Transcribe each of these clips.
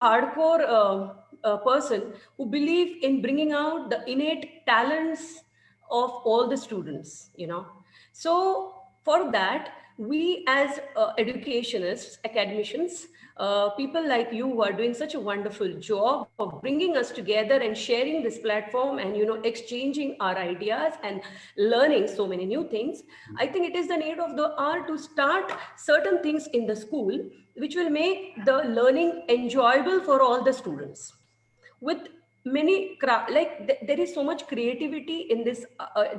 hardcore person who believe in bringing out the innate talents of all the students, you know. So for that, we as educationists, academicians, people like you who are doing such a wonderful job of bringing us together and sharing this platform and, you know, exchanging our ideas and learning so many new things. I think it is the need of the hour to start certain things in the school which will make the learning enjoyable for all the students with many there is so much creativity in this.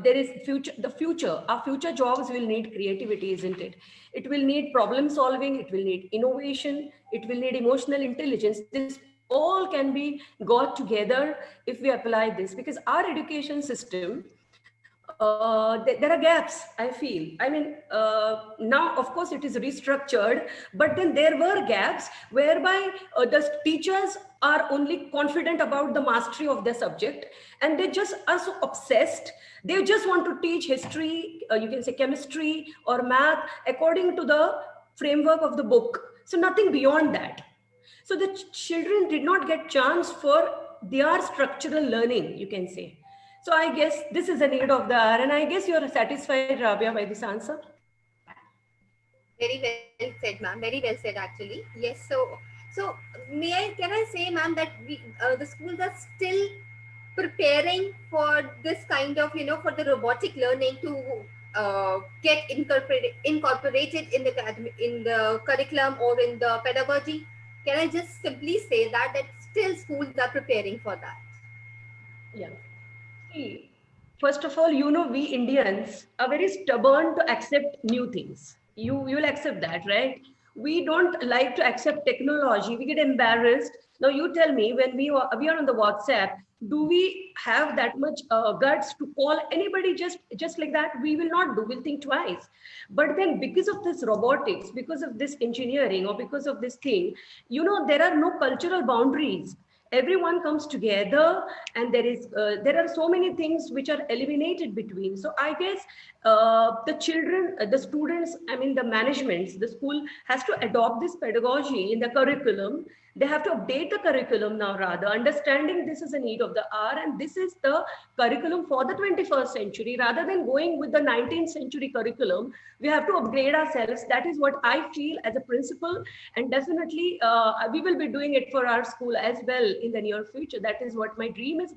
There is future, the future, our future jobs will need creativity, isn't it? It will need problem solving, it will need innovation, it will need emotional intelligence. This all can be got together if we apply this, because our education system, there are gaps, I feel. I mean, now of course it is restructured, but then there were gaps whereby the teachers are only confident about the mastery of their subject, and they just are so obsessed. They just want to teach history, you can say chemistry or math, according to the framework of the book. So nothing beyond that. So the children did not get chance for their structural learning, you can say. So I guess this is a need of the hour, and I guess you are satisfied, Rabia, by this answer. Very well said, ma'am. Very well said, actually. Yes. So may I, can I say, ma'am, that the schools are still preparing for this kind of, for the robotic learning to get incorporated in the curriculum or in the pedagogy? Can I just simply say that still schools are preparing for that? Yeah. See, first of all, you know, we Indians are very stubborn to accept new things. You'll accept that, right? We don't like to accept technology. We get embarrassed. Now you tell me, when we are on the WhatsApp, do we have that much guts to call anybody just like that? We will not do. We'll think twice. But then, because of this robotics, because of this engineering, or because of this thing, you know, there are no cultural boundaries. Everyone comes together, and there are so many things which are eliminated between. So I guess the children, the students, I mean the managements, the school has to adopt this pedagogy in the curriculum. They have to update the curriculum now, rather understanding this is a need of the hour, and this is the curriculum for the 21st century. Rather than going with the 19th century curriculum, we have to upgrade ourselves. That is what I feel as a principal, and definitely we will be doing it for our school as well in the near future. That is what my dream is,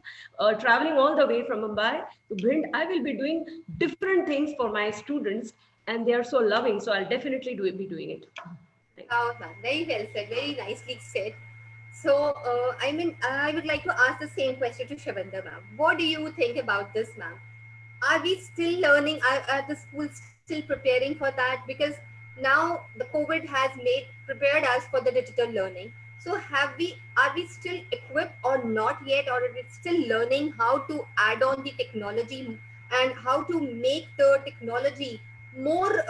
traveling all the way from Mumbai to Bhind. I will be doing different things for my students, and they are so loving, so I'll definitely be doing it. Oh, ma'am, very well said, very nicely said. So, I mean, I would like to ask the same question to Shavanda, ma'am. What do you think about this, ma'am? Are we still learning? Are the schools still preparing for that? Because now the COVID has prepared us for the digital learning. So, are we still equipped or not yet, or are we still learning how to add on the technology and how to make the technology more,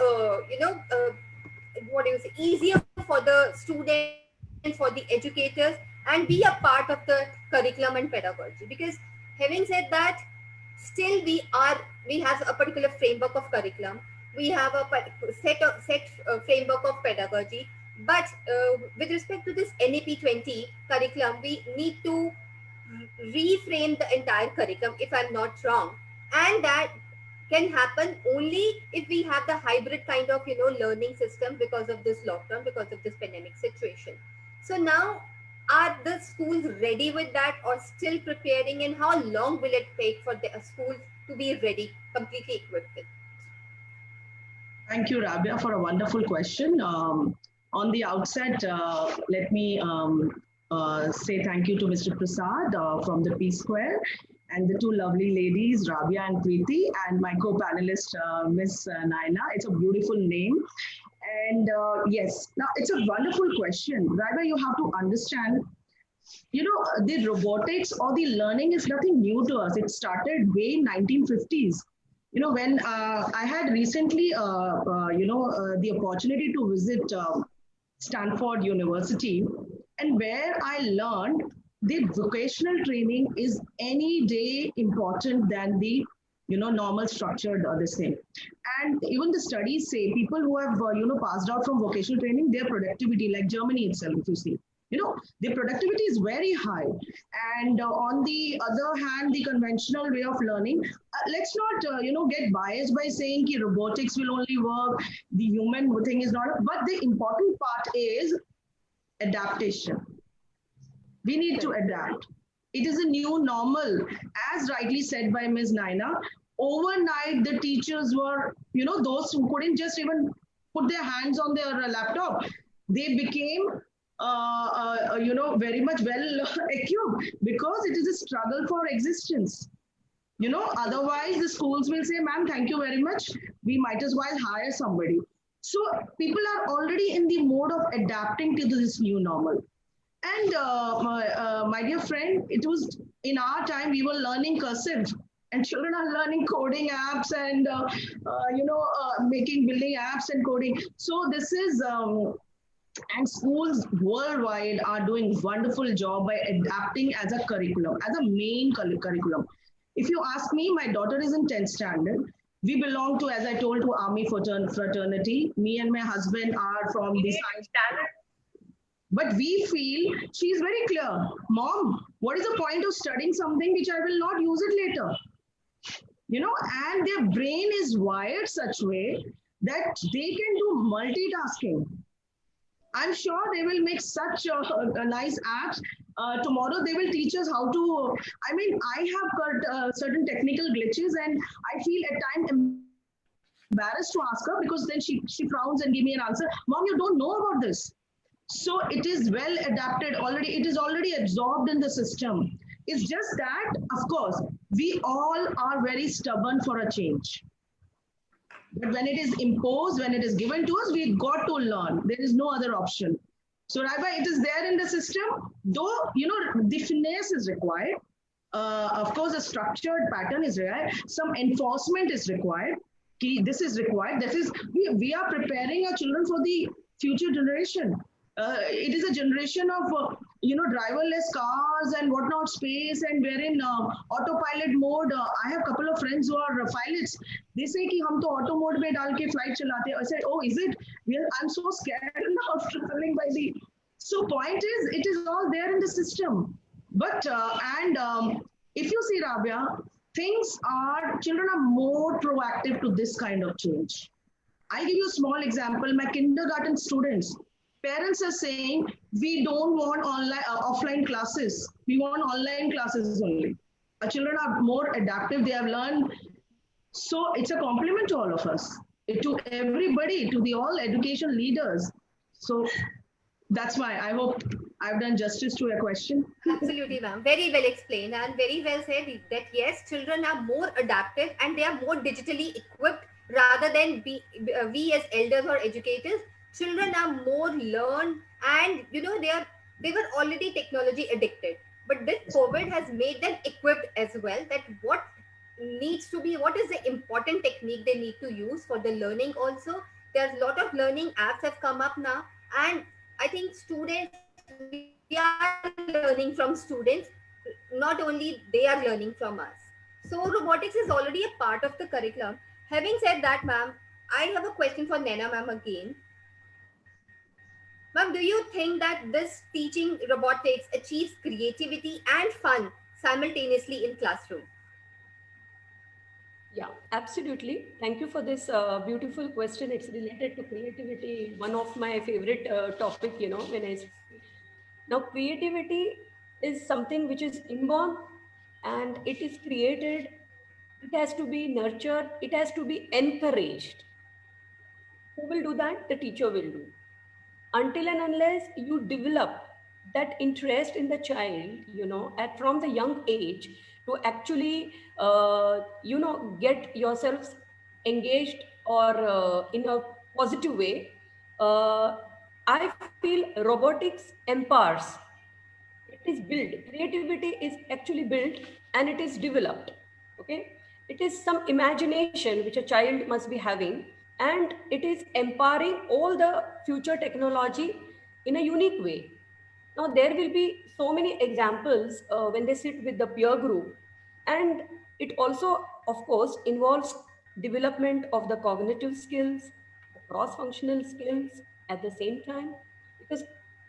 what do you say, easier for the students, for the educators, and be a part of the curriculum and pedagogy? Because having said that, still we have a particular framework of curriculum, we have a framework of pedagogy, but with respect to this NAP 20 curriculum, we need to reframe the entire curriculum, if I'm not wrong. And that can happen only if we have the hybrid kind of learning system, because of this lockdown, because of this pandemic situation. So now, are the schools ready with that, or still preparing, and how long will it take for the schools to be ready, completely equipped with? Thank you, Rabia, for a wonderful question. On the outset, let me say thank you to Mr. Prasad from the P Square, and the two lovely ladies, Rabia and Preeti, and my co-panelist, Miss Naina. It's a beautiful name. And yes, now it's a wonderful question. Rabia, you have to understand, the robotics or the learning is nothing new to us. It started way in 1950s. When I had recently, the opportunity to visit Stanford University, and where I learned the vocational training is any day important than the normal structured this thing. And even the studies say people who have passed out from vocational training, their productivity, like Germany itself, if you see, The productivity is very high. And on the other hand, the conventional way of learning, let's not, get biased by saying that robotics will only work, the human thing is not, but the important part is adaptation. We need to adapt. It is a new normal, as rightly said by Ms. Naina. Overnight, the teachers were, those who couldn't just even put their hands on their laptop, they became, very much well equipped, because it is a struggle for existence. Otherwise the schools will say, ma'am, thank you very much. We might as well hire somebody. So people are already in the mode of adapting to this new normal. And my dear friend, it was in our time, we were learning cursive, and children are learning coding apps and, building apps and coding. So this is, and schools worldwide are doing wonderful job by adapting as a curriculum, as a main curriculum. If you ask me, my daughter is in 10th standard. We belong to, as I told, to Army fraternity. Me and my husband are from the science. But we feel, she is very clear. Mom, what is the point of studying something which I will not use it later? And their brain is wired such way that they can do multitasking. I'm sure they will make such a nice apps. Tomorrow they will teach us how to, I have got certain technical glitches, and I feel at times embarrassed to ask her, because then she frowns and give me an answer. Mom, you don't know about this. So it is well adapted already. It is already absorbed in the system. It's just that, of course, we all are very stubborn for a change. But when it is imposed, when it is given to us, we've got to learn. There is no other option. So, Raiba, it is there in the system, though, the finesse is required. Of course, a structured pattern is required. Some enforcement is required. This is required. That is, we are preparing our children for the future generation. It is a generation of, driverless cars and whatnot, space, and we're in autopilot mode. I have a couple of friends who are pilots. They say कि हम तो auto mode में डाल के flight चलाते हैं. I said, oh, is it? I'm so scared now of traveling by the. So point is, it is all there in the system. But if you see, Rabia, children are more proactive to this kind of change. I'll give you a small example. My kindergarten students, parents are saying, we don't want offline classes. We want online classes only. Our children are more adaptive. They have learned. So it's a compliment to all of us, to everybody, to the all education leaders. So that's why I hope I've done justice to your question. Absolutely, ma'am. Very well explained and very well said that yes, children are more adaptive and they are more digitally equipped rather than we as elders or educators. Children are more learned, and they were already technology addicted, but this COVID has made them equipped as well, that what is the important technique they need to use for the learning. Also, there's a lot of learning apps have come up now, and I think students, we are learning from students, not only they are learning from us. So robotics is already a part of the curriculum. Having said that, ma'am, I have a question for Naina ma'am again. Ma'am, do you think that this teaching robotics achieves creativity and fun simultaneously in classroom? Yeah, absolutely. Thank you for this beautiful question. It's related to creativity, one of my favorite topic, when I speak. Now, creativity is something which is inborn and it is created. It has to be nurtured. It has to be encouraged. Who will do that? The teacher will do. Until and unless you develop that interest in the child, from the young age, to actually, get yourselves engaged or in a positive way, I feel robotics empowers. It is built. Creativity is actually built and it is developed. Okay. It is some imagination which a child must be having, and it is empowering all the future technology in a unique way. Now, there will be so many examples when they sit with the peer group, and it also, of course, involves development of the cognitive skills, the cross-functional skills at the same time, because,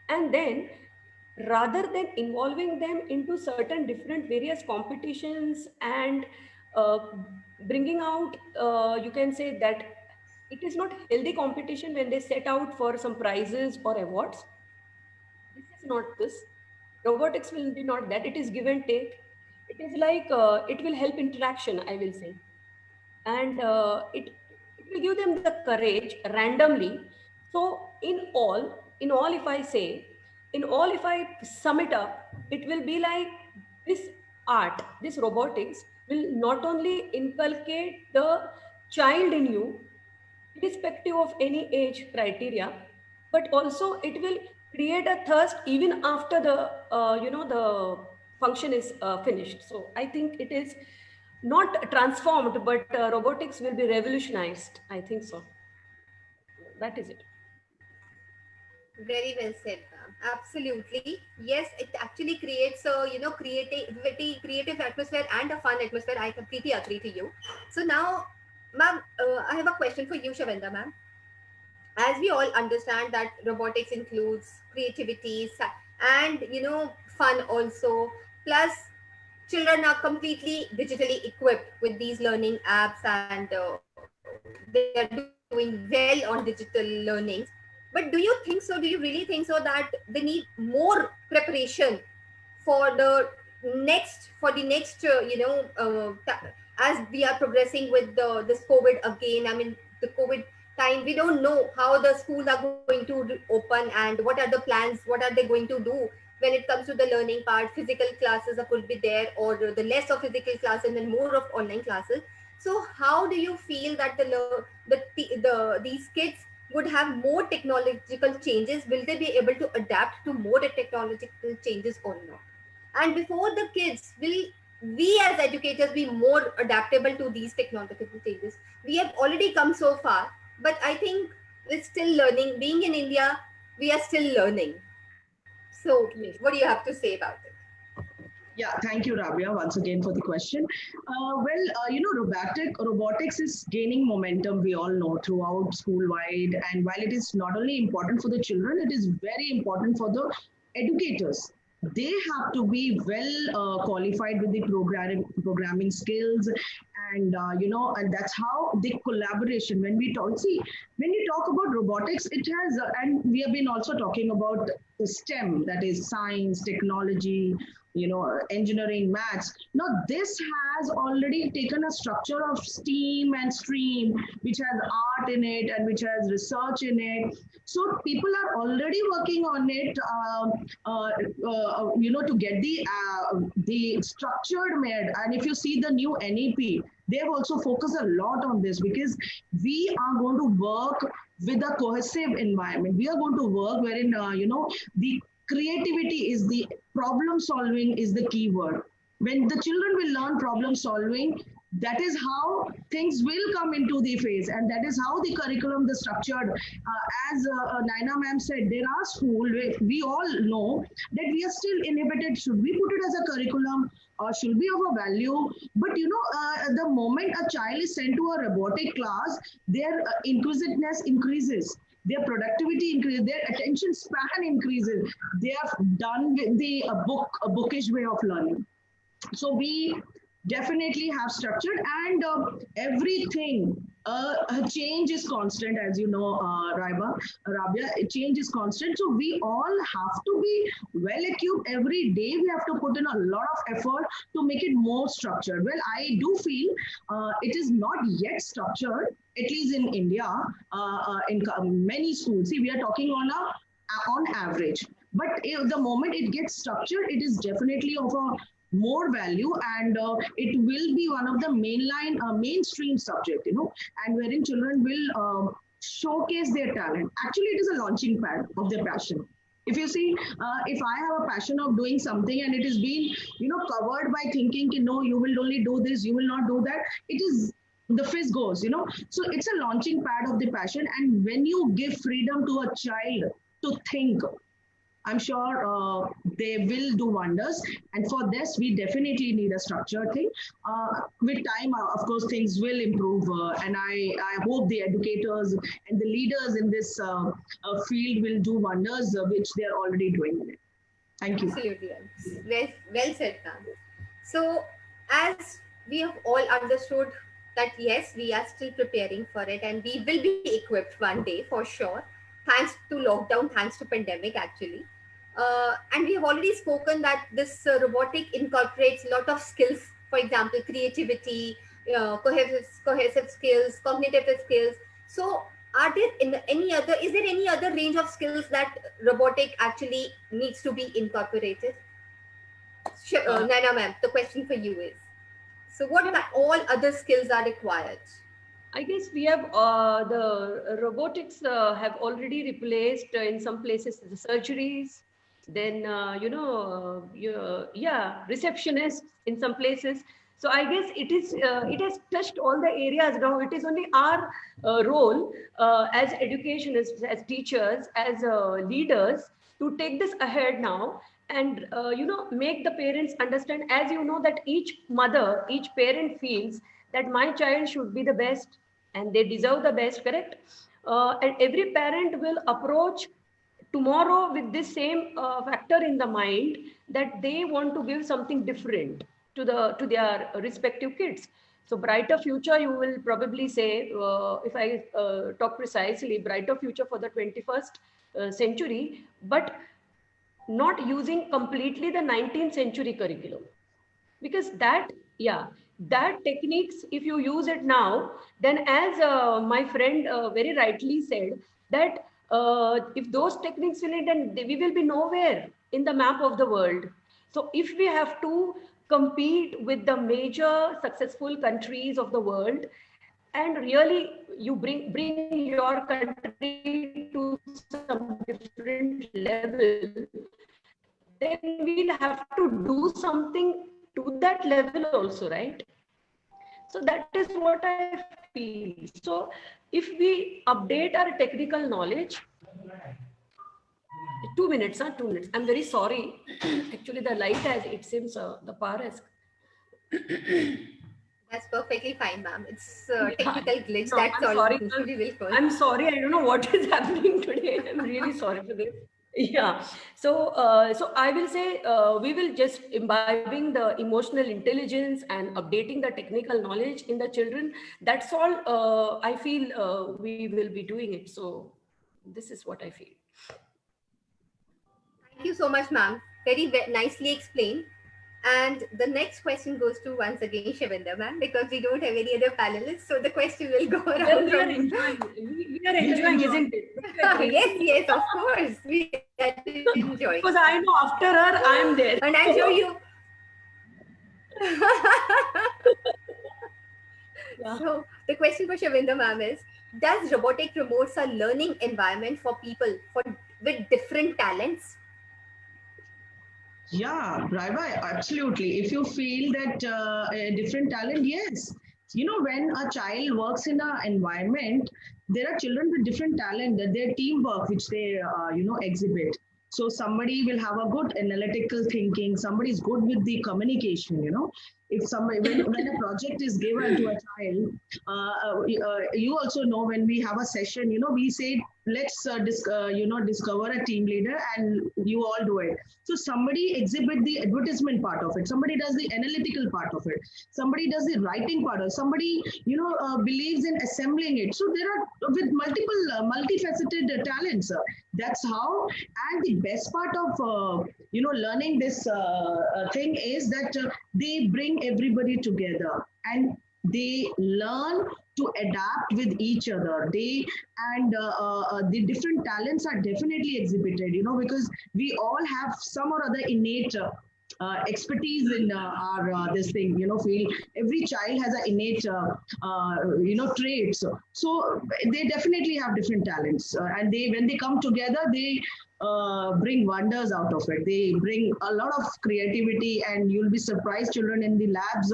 and then rather than involving them into certain different various competitions and uh, bringing out, you can say that it is not healthy competition when they set out for some prizes or awards. This is not this. Robotics will be not that. It is give and take. It is like it will help interaction, I will say, and it will give them the courage randomly. So in all, if I say, in all, if I sum it up, it will be like this art, this robotics will not only inculcate the child in you, irrespective of any age criteria, but also it will create a thirst even after the the function is finished. So I think it is not transformed, but robotics will be revolutionized, I think so. That is it. Very well said, ma'am. Absolutely. Yes, it actually creates a creative atmosphere and a fun atmosphere. I completely agree to you. So now, ma'am, I have a question for you, Shavenda, ma'am. As we all understand that robotics includes creativity and fun also. Plus, children are completely digitally equipped with these learning apps, and they are doing well on digital learnings. But do you think so? Do you really think so that they need more preparation for the next as we are progressing with this COVID again? I mean, the COVID time, we don't know how the schools are going to open and what are the plans, what are they going to do when it comes to the learning part. Physical classes could be there, or the less of physical classes and then more of online classes. So how do you feel that these kids would have more technological changes? Will they be able to adapt to more technological changes or not? And before the kids, will we as educators be more adaptable to these technological changes? We have already come so far, but I think we're still learning. Being in India, we are still learning. So Yes. what do you have to say about it? Yeah, thank you, Rabia, once again for the question. Robotics is gaining momentum, we all know, throughout school wide. And while it is not only important for the children, it is very important for the educators. They have to be well qualified with the programming skills, and and that's how the collaboration. When we talk, see, when you talk about robotics, it has, and we have been also talking about the STEM, that is science, technology, engineering, maths. Now this has already taken a structure of steam and stream, which has art in it and which has research in it. So people are already working on it, to get the structured made. And if you see the new NEP, they have also focused a lot on this, because we are going to work with a cohesive environment. We are going to work wherein the creativity is the problem solving is the key word. When the children will learn problem solving, that is how things will come into the phase, and that is how the curriculum, the structured, as Naina ma'am said, there are schools where we all know that we are still inhibited. Should we put it as a curriculum, or should be of a value? But the moment a child is sent to a robotic class, their inquisitiveness increases, their productivity increases, their attention span increases. They are done with the bookish way of learning. So we definitely have structured, and everything. A change is constant, as you know, Rabia. Change is constant, so we all have to be well equipped. Every day, we have to put in a lot of effort to make it more structured. Well, I do feel it is not yet structured, at least in India, in many schools. See, we are talking on average, but if the moment it gets structured, it is definitely of a more value, and it will be one of the mainstream subject, and wherein children will showcase their talent. Actually, it is a launching pad of their passion. If you see, if I have a passion of doing something and it is being covered by thinking, no, you will only do this, you will not do that, it is the fizz goes. So it's a launching pad of the passion, and when you give freedom to a child to think, I'm sure they will do wonders. And for this, we definitely need a structured thing. With time, of course, things will improve. And I hope the educators and the leaders in this field will do wonders, which they're already doing in it. Thank you. Absolutely. Well said, ma'am. So, as we have all understood that yes, we are still preparing for it and we will be equipped one day for sure, thanks to lockdown, thanks to pandemic actually. And we have already spoken that this robotic incorporates a lot of skills, for example, creativity, cohesive skills, cognitive skills. So, are there is there any other range of skills that robotic actually needs to be incorporated? Sure, Uh, Naina ma'am, the question for you is, so what yeah, all other skills are required? I guess we have the robotics have already replaced in some places the surgeries, then yeah, receptionists in some places. So I guess it has touched all the areas now. It is only our role as educationists, as teachers, as leaders to take this ahead now and make the parents understand. As you know that each mother, each parent feels that my child should be the best and they deserve the best, correct? And every parent will approach tomorrow with this same factor in the mind that they want to give something different to their respective kids. So brighter future, you will probably say, if I talk precisely, brighter future for the 21st century, but not using completely the 19th century curriculum, because that, yeah, that techniques, if you use it now, then as my friend very rightly said, that if those techniques will, then we will be nowhere in the map of the world. So if we have to compete with the major successful countries of the world, and really you bring your country to some different level, then we'll have to do something to that level also, right? So that is what I feel. So if we update our technical knowledge, 2 minutes, 2 minutes. I'm very sorry. Actually, the light has, it seems, the power has. That's perfectly fine, ma'am. It's a Yeah, technical glitch. no, That's I'm all. sorry, ma'am. We will call. I'm sorry. I don't know what is happening today. I'm really sorry for this. Yeah. So I will say we will just imbibing the emotional intelligence and updating the technical knowledge in the children. That's all. I feel we will be doing it. So this is what I feel. Thank you so much, ma'am. Nicely explained. And the next question goes to once again Shivinda ma'am, because we don't have any other panelists. So the question will go Well, around we are from. enjoying. We are enjoying, isn't it? Don't you agree? Yes, yes, of course. We are enjoying. Because I know after her, I am there. And I'm sure you. Yeah. So the question for Shavinda ma'am is: does robotic promotes a learning environment for people with different talents? Yeah, Raiva, absolutely. If you feel that a different talent, yes. You know, when a child works in an environment, there are children with different talent, that their teamwork, which they, exhibit. So somebody will have a good analytical thinking. Somebody is good with the communication. If somebody, when a project is given to a child, you also know when we have a session, we say let's discover a team leader, and you all do it. So somebody exhibit the advertisement part of it, somebody does the analytical part of it, somebody does the writing part of it, somebody believes in assembling it. So there are with multiple multifaceted talents. That's how. And the best part of learning this thing is that they bring everybody together, and they learn to adapt with each other. The different talents are definitely exhibited, because we all have some or other innate expertise in our this thing, field. Every child has an innate traits. So they definitely have different talents, and they, when they come together, they bring wonders out of it. They bring a lot of creativity, and you'll be surprised. Children in the labs,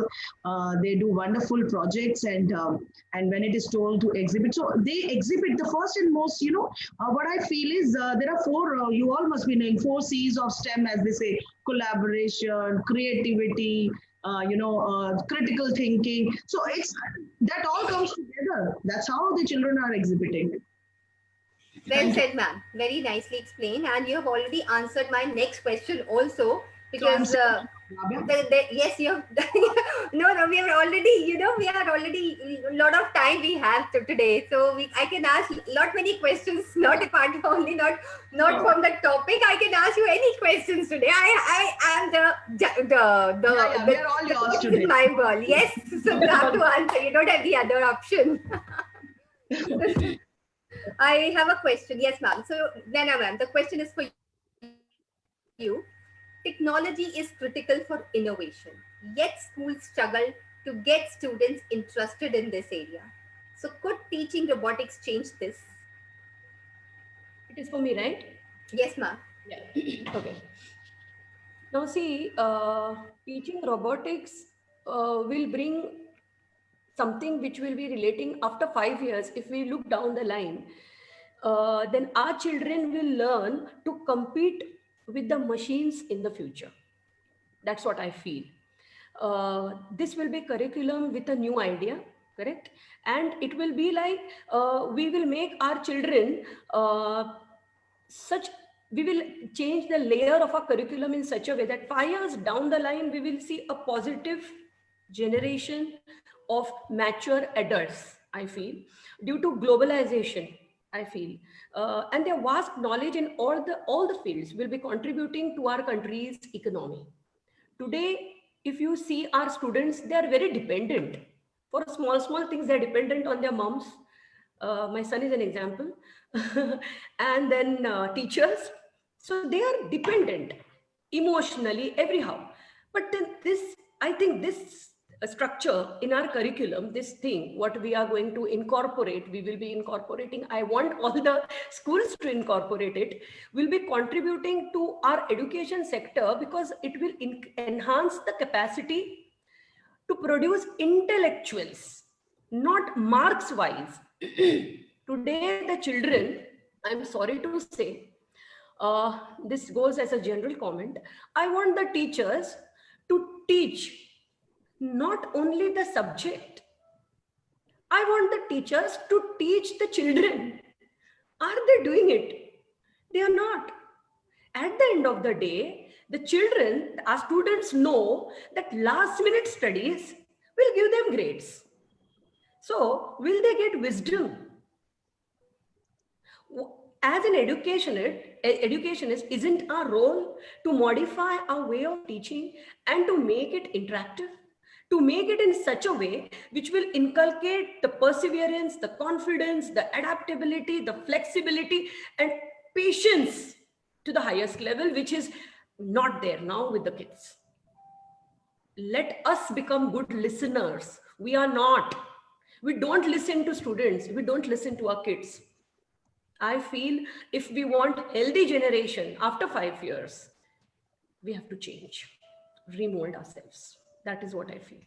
they do wonderful projects, and when it is told to exhibit, so they exhibit the first and most. What I feel is there are four. You all must be knowing 4 C's of STEM, as they say: collaboration, creativity, critical thinking. So it's that all comes together. That's how the children are exhibiting. Well said, ma'am. Very nicely explained. And you have already answered my next question also, So I'm because saying, Rabia, yes, you have. No, we are already, we are already a lot of time we have today. So I can ask lot many questions, not apart only not from the topic. I can ask you any questions today. I am yeah, we are all the yours coach today. in my world. Yes, so you have to answer. You don't have the other option. I have a question. Yes, ma'am. So, Nana, ma'am, the question is for you. Technology is critical for innovation, yet schools struggle to get students interested in this area. So, could teaching robotics change this? It is for me, right? Yes, ma'am. Yeah. Okay. Now, see, teaching robotics will bring something which will be relating after 5 years. If we look down the line, then our children will learn to compete with the machines in the future. That's what I feel. This will be curriculum with a new idea, correct? And it will be like we will make our children such, we will change the layer of our curriculum in such a way that 5 years down the line, we will see a positive generation of mature adults, I feel, due to globalization, I feel. And their vast knowledge in all the fields will be contributing to our country's economy. Today, if you see our students, they are very dependent. For small things, they're dependent on their moms. My son is an example. And then teachers. So they are dependent emotionally, everyhow. But then this, I think this structure in our curriculum, this thing, what we are going to incorporate, we will be incorporating, I want all the schools to incorporate it, will be contributing to our education sector, because it will enhance the capacity to produce intellectuals, not marks wise. Today, the children, I'm sorry to say, this goes as a general comment. I want the teachers to teach not only the subject, I want the teachers to teach the children. Are they doing it? They are not. At the end of the day, the children, our students know that last minute studies will give them grades. So, will they get wisdom? As an educationist, isn't our role to modify our way of teaching and to make it interactive? To make it in such a way which will inculcate the perseverance, the confidence, the adaptability, the flexibility, and patience to the highest level, which is not there now with the kids. Let us become good listeners. We are not. We don't listen to students. We don't listen to our kids. I feel if we want healthy generation after 5 years, we have to change, remold ourselves. That is what I feel.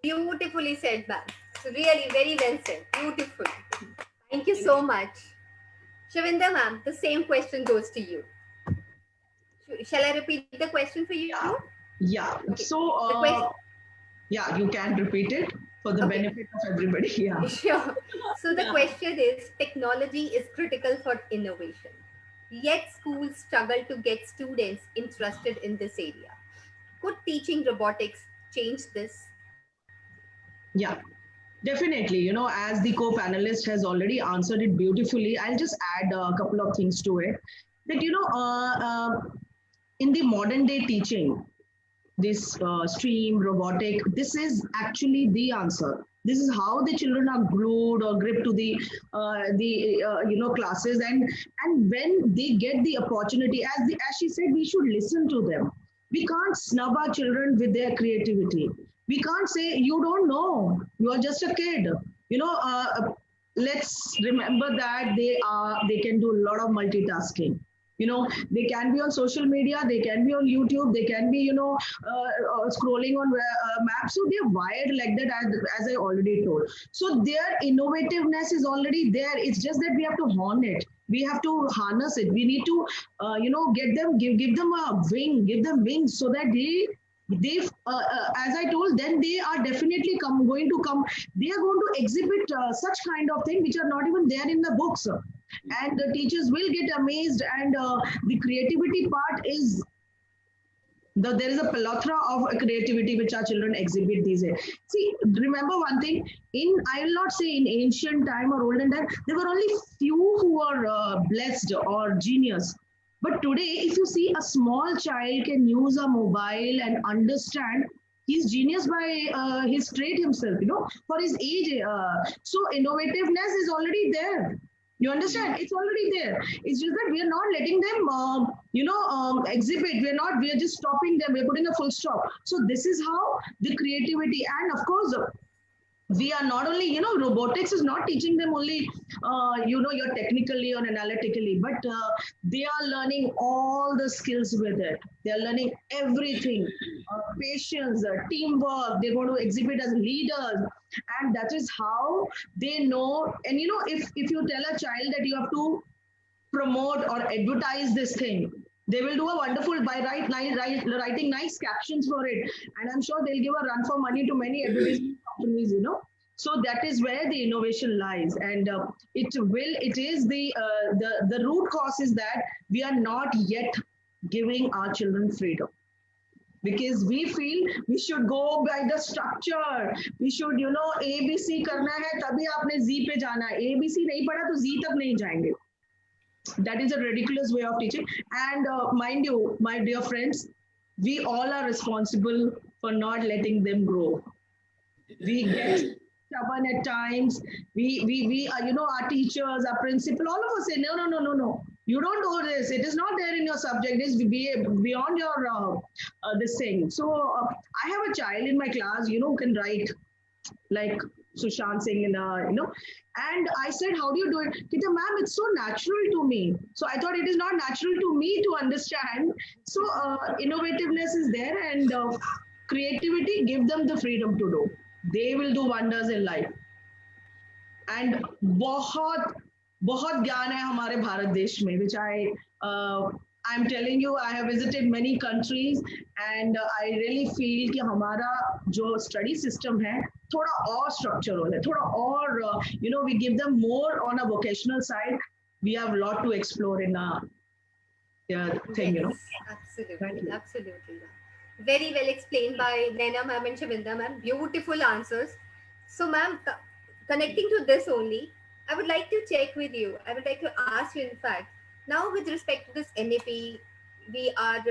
Beautifully said, ma'am. So really, very well said. Beautiful. Thank you so much. Shavinda, ma'am, the same question goes to you. Shall I repeat the question for you? Yeah. Okay. So, yeah, you can repeat it for the benefit of everybody. Yeah. Sure. So the question is, technology is critical for innovation, yet schools struggle to get students interested in this area. Could teaching robotics change this? Yeah. Definitely, as the co-panelist has already answered it beautifully, I'll just add a couple of things to it. That, in the modern day teaching, this stream, robotic, this is actually the answer. This is how the children are glued or gripped to the classes, and when they get the opportunity, as she said, we should listen to them. We can't snub our children with their creativity. We can't say you don't know, you are just a kid. Let's remember that they can do a lot of multitasking. They can be on social media, they can be on YouTube, they can be scrolling on maps. So they're wired like that, as I already told. So their innovativeness is already there. It's just that we have to hone it, we have to harness it. We need to give them a wing, give them wings, so that they as I told, then they are definitely going to come, they are going to exhibit such kind of thing which are not even there in the books, and the teachers will get amazed, and the creativity part is there is a plethora of creativity which our children exhibit these days. See, remember one thing, I will not say in ancient time or olden time, there were only few who were blessed or genius. But today, if you see a small child can use a mobile and understand, he's genius by his trade himself, for his age. So innovativeness is already there. You understand? It's already there. It's just that we are not letting them, exhibit. We are just stopping them. We're putting a full stop. So this is how the creativity, and of course, we are not only, robotics is not teaching them only, you're technically or analytically, but they are learning all the skills with it. They are learning everything, patience, teamwork. They're going to exhibit as leaders. And that is how they know. And, if you tell a child that you have to promote or advertise this thing, they will do a wonderful by writing nice captions for it, and I'm sure they'll give a run for money to many advertising companies. So that is where the innovation lies, and it is the root cause is that we are not yet giving our children freedom, because we feel we should go by the structure. We should, ABC करना है तभी आपने Z पे जाना है. ABC नहीं पढ़ा तो Z तक नहीं जाएंगे. That is a ridiculous way of teaching. And mind you, my dear friends, we all are responsible for not letting them grow. We get stubborn at times. We our teachers, our principal, all of us say, no. You don't do this. It is not there in your subject. It is beyond your this thing. So I have a child in my class, who can write like Sushant Singh, and I said, how do you do it? He said, ma'am, it's so natural to me. So I thought it is not natural to me to understand. So innovativeness is there, and creativity, give them the freedom to do. They will do wonders in life. And बहुत ज्ञान है हमारे भारत देश में, which I'm telling you, I have visited many countries, and I really feel कि हमारा जो study system है थोड़ा और structural है, थोड़ा और we give them more on a vocational side. We have a lot to explore in a thing, Yes, absolutely. Very well explained by Naina ma'am and Shavinda ma'am. Beautiful answers. So ma'am, connecting to this only, I would like to check with you. I would like to ask you, in fact, now with respect to this NAP, we are,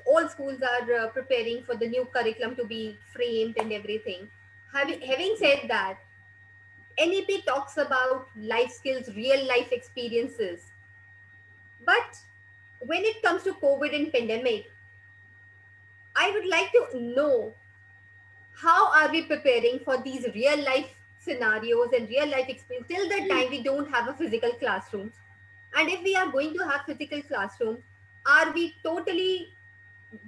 all schools are preparing for the new curriculum to be framed and everything. Having said that, NAP talks about life skills, real life experiences. But when it comes to COVID and pandemic, I would like to know, how are we preparing for these real life scenarios and real life experience till the time we don't have a physical classrooms? And if we are going to have physical classrooms, are we totally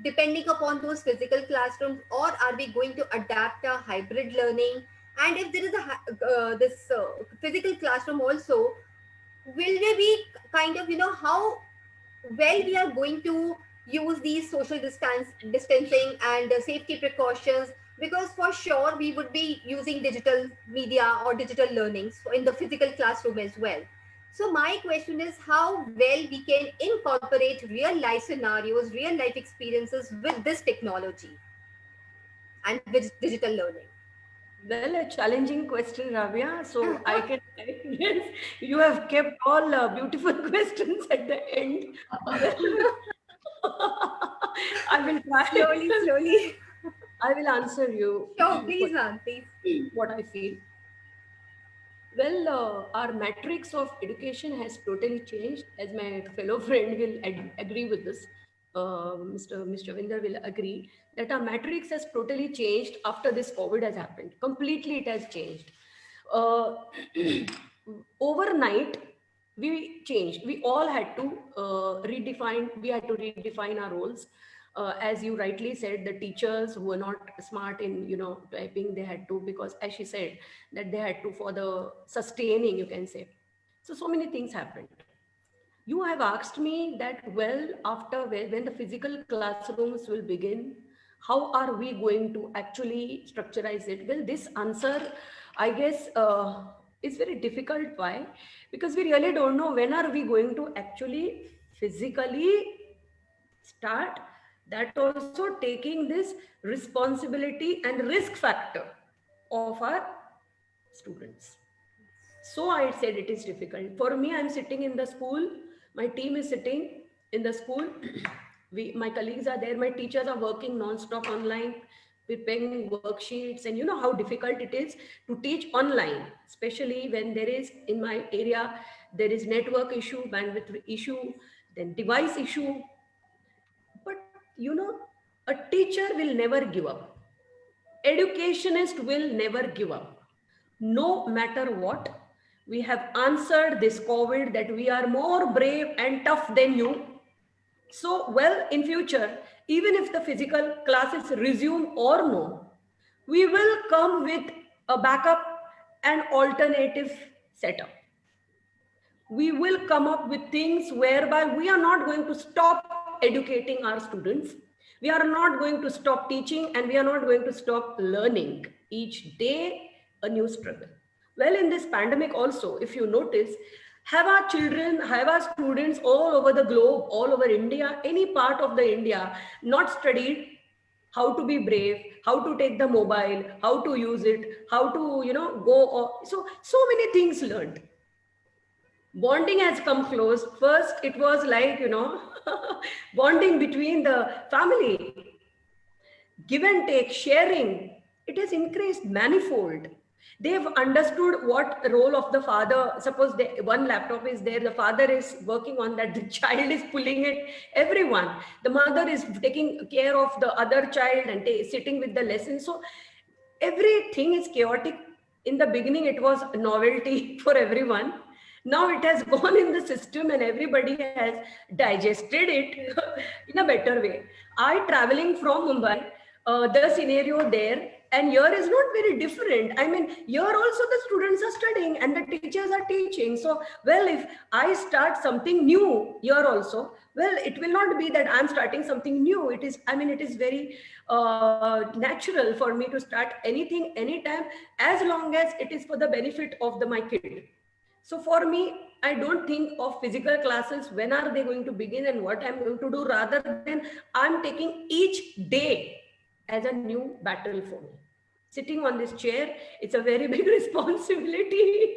depending upon those physical classrooms, or are we going to adapt a hybrid learning? And if there is this physical classroom also, will we be kind of, how well we are going to use these social distancing and safety precautions, because for sure we would be using digital media or digital learnings in the physical classroom as well. So my question is, how well we can incorporate real life scenarios, real life experiences with this technology and with digital learning. Well, a challenging question, Rabia. So I can, yes, you have kept all beautiful questions at the end. I will try. Slowly. I will answer you. Sure, please, ma'am, please. What I feel. Well, our matrix of education has totally changed, as my fellow friend will agree with this. Mr. Vinder will agree that our matrix has totally changed after this COVID has happened. Completely, it has changed. Overnight, we changed. We all had to redefine. We had to redefine our roles. As you rightly said, the teachers who were not smart in typing, they had to, because as she said, that they had to, for the sustaining, you can say. So many things happened. You have asked me that, well, after when the physical classrooms will begin, how are we going to actually structurize it? Well, this answer, I guess, is very difficult. Why? Because we really don't know when are we going to actually physically start that also taking this responsibility and risk factor of our students. So I said it is difficult. For me, I'm sitting in the school. My team is sitting in the school. My colleagues are there. My teachers are working non-stop online, preparing worksheets. And you know how difficult it is to teach online, especially when there is, in my area, there is network issue, bandwidth issue, then device issue. But you know, a teacher will never give up. Educationist will never give up. No matter what, we have answered this COVID that we are more brave and tough than you. So, well, in future, even if the physical classes resume or no, we will come with a backup and alternative setup. We will come up with things whereby we are not going to stop educating our students. We are not going to stop teaching, and we are not going to stop learning. Each day, a new struggle. Well, in this pandemic also, if you notice, have our children, have our students all over the globe, all over India, any part of the India, not studied how to be brave, how to take the mobile, how to use it, how to, go. So many things learned. Bonding has come close. First it was like, bonding between the family, give and take, sharing. It has increased manifold. They've understood what role of the father. Suppose one laptop is there, the father is working on that, the child is pulling it, everyone, the mother is taking care of the other child and sitting with the lesson. So everything is chaotic. In the beginning it was novelty for everyone. Now it has gone in the system and everybody has digested it in a better way. I traveling from Mumbai, the scenario there and here is not very different. I mean, here also the students are studying and the teachers are teaching. So well, if I start something new here also, well, it will not be that I'm starting something new. It is, I mean, it is very natural for me to start anything anytime, as long as it is for the benefit of my kid. So for me, I don't think of physical classes, when are they going to begin and what I'm going to do, rather than I'm taking each day as a new battle for me. Sitting on this chair, it's a very big responsibility.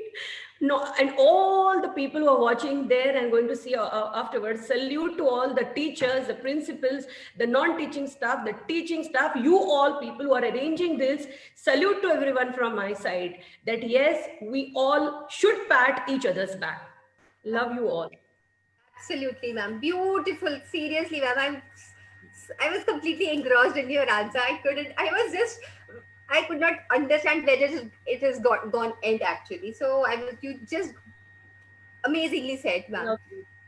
No, and all the people who are watching there and going to see afterwards, salute to all the teachers, the principals, the non-teaching staff, the teaching staff, you all people who are arranging this, salute to everyone from my side, that yes, we all should pat each other's back. Love you all. Absolutely, ma'am. Beautiful. Seriously, ma'am. I was completely engrossed in your answer. I could not understand whether it has gone end actually. So you just amazingly said, ma'am.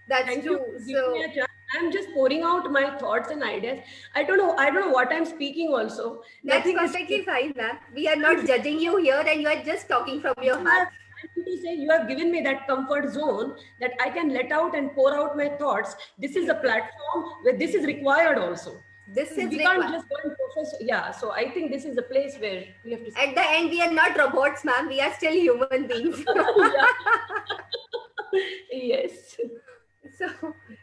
That's Thank true. you for giving me a chance. I'm just pouring out my thoughts and ideas. I don't know what I'm speaking also. That's Nothing perfectly is fine, ma'am. We are not judging you here and you are just talking from your heart. I need to say, you have given me that comfort zone that I can let out and pour out my thoughts. This is a platform where this is required also. This is We required. can't just go and profess. Yeah, so I think this is a place where we have to. At the end, we are not robots, ma'am. We are still human beings. Yes. So,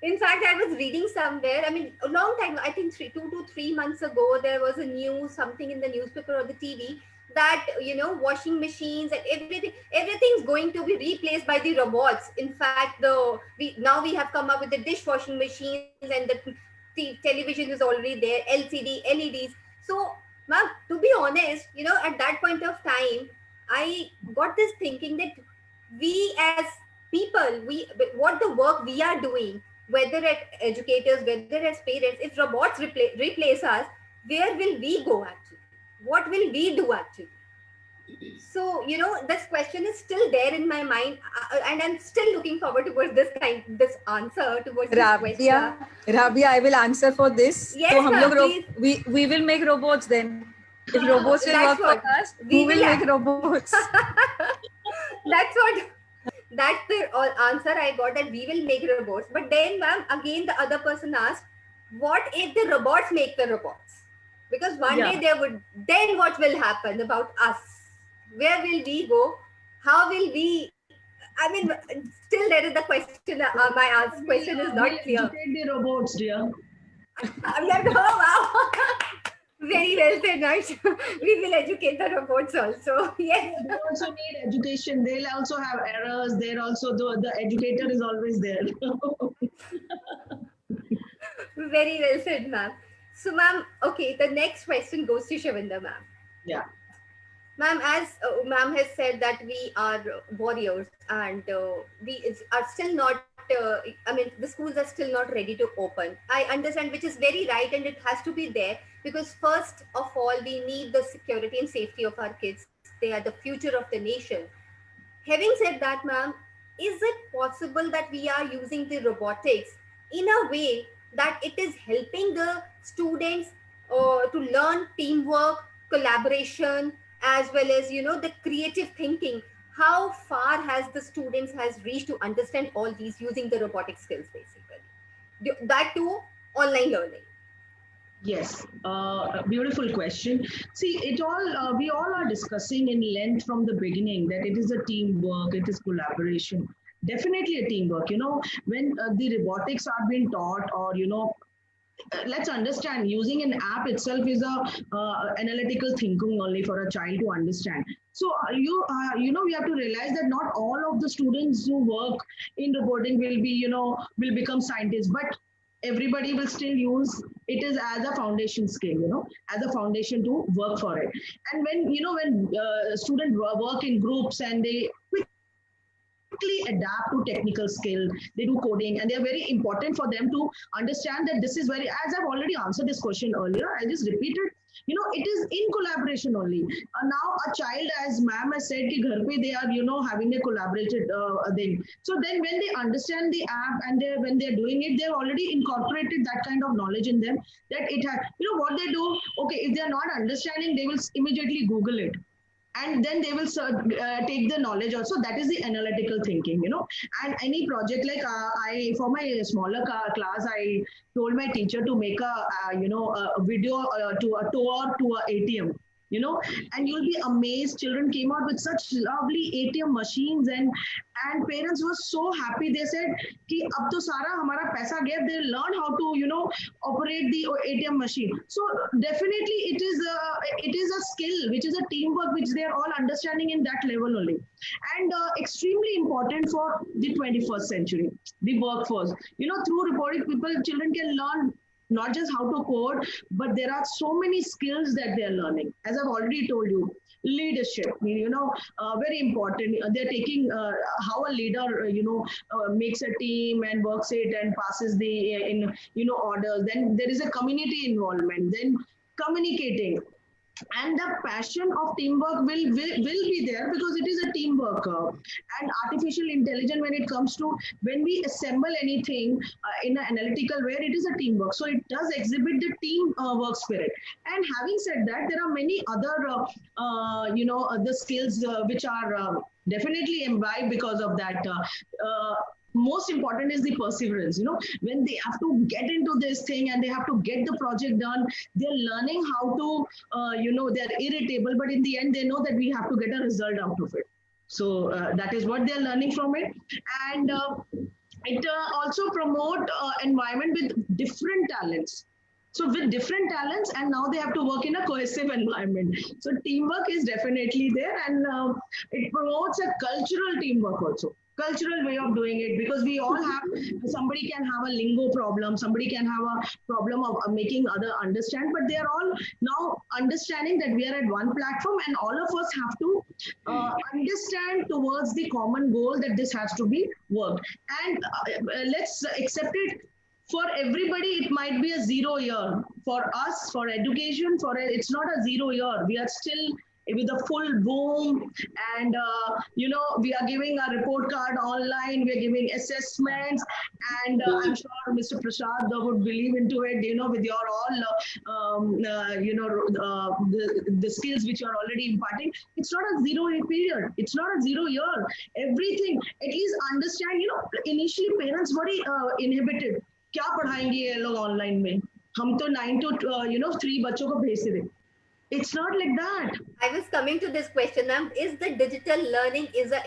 in fact, I was reading somewhere, I mean, a long time, I think 2 to 3 months ago, there was a news, something in the newspaper or the TV, that, washing machines and everything's going to be replaced by the robots. In fact, now we have come up with the dishwashing machines and the television is already there, LCD, LEDs. So, ma'am, to be honest, at that point of time, I got this thinking that we as people, what the work we are doing, whether as educators, whether as parents, if robots replace us, where will we go actually? What will we do actually? So, this question is still there in my mind, and I'm still looking forward towards this answer towards this question. Rabia, I will answer for this. Yes, so ma'am, we will make robots then. If robots will work for us, we will make robots. That's the answer I got, that we will make robots. But then, ma'am, again, the other person asked, what if the robots make the robots? Because one Yeah. day then what will happen about us? Where will we go? How will we? I mean, still there is the question. Question is not We'll clear. educate the robots, dear. I'm like, oh wow, very well said, Nash. We will educate the robots also. Yes, They also need education. They'll also have errors. They're also the educator is always there. very well said, ma'am. So, ma'am, okay, the next question goes to Shavinda, ma'am. Yeah. Ma'am, as ma'am has said that we are warriors and are still not. I mean, the schools are still not ready to open. I understand, which is very right, and it has to be there because first of all, we need the security and safety of our kids. They are the future of the nation. Having said that, ma'am, is it possible that we are using the robotics in a way that it is helping the students to learn teamwork, collaboration, as well as the creative thinking? How far has the students has reached to understand all these using the robotic skills, basically? That too, online learning. Yes, a beautiful question. See, we all are discussing in length from the beginning that it is a teamwork, it is collaboration. Definitely a teamwork. When the robotics are being taught, or let's understand, using an app itself is a analytical thinking only for a child to understand. So we have to realize that not all of the students who work in roboting will become scientists, but everybody will still use it is as a foundation skill, as a foundation to work for it. And when students work in groups and they quickly adapt to technical skill, they do coding, and they're very important for them to understand that this is very, as I've already answered this question earlier, I just repeated, it is in collaboration only. Now a child, as ma'am has said, ki ghar pe they are having a collaborated thing. So then when they understand the app and when they're doing it, they've already incorporated that kind of knowledge in them, that it has, what they do, okay, if they're not understanding, they will immediately Google it, and then they will take the knowledge also. That is the analytical thinking. And any project, like I for my smaller class, I told my teacher to make a video to a tour to a ATM, and you'll be amazed, children came out with such lovely ATM machines, and parents were so happy. They said कि अब तो सारा हमारा पैसा गया. They learn how to operate the ATM machine. So definitely it is a skill which is a teamwork which they are all understanding in that level only, and extremely important for the 21st century, the workforce. Through robotic people, children can learn not just how to code, but there are so many skills that they are learning. As I've already told you, leadership, very important. They're taking how a leader, makes a team and works it and passes the orders. Then there is a community involvement. Then communicating. And the passion of teamwork will be there because it is a teamwork. And artificial intelligence, when it comes to when we assemble anything in an analytical way, it is a teamwork. So it does exhibit the team work spirit. And having said that, there are many other the skills which are definitely imbibed because of that. Most important is the perseverance. When they have to get into this thing and they have to get the project done, they're learning how to they're irritable, but in the end they know that we have to get a result out of it. So that is what they're learning from it. And it also promote environment with different talents. So with different talents, and now they have to work in a cohesive environment. So teamwork is definitely there, and it promotes a cultural teamwork also. Cultural way of doing it, because we all have, somebody can have a lingo problem, somebody can have a problem of making other understand, but they are all now understanding that we are at one platform and all of us have to understand towards the common goal that this has to be worked. And let's accept it, for everybody it might be a 0 year. For us, for education, it's not a 0 year. We are still with a full boom, and we are giving a report card online, we are giving assessments, and I'm sure Mr. Prasad would believe into it, with your all the skills which you are already imparting. It's not a 0 year period, it's not a 0 year. Everything, at least understand, initially parents very inhibited, क्या पढ़ाएंगे ये लोग online में, हम तो 9 to 3 बच्चों को भेजते थे. It's not like that. I was coming to this question, ma'am. Is the digital learning is a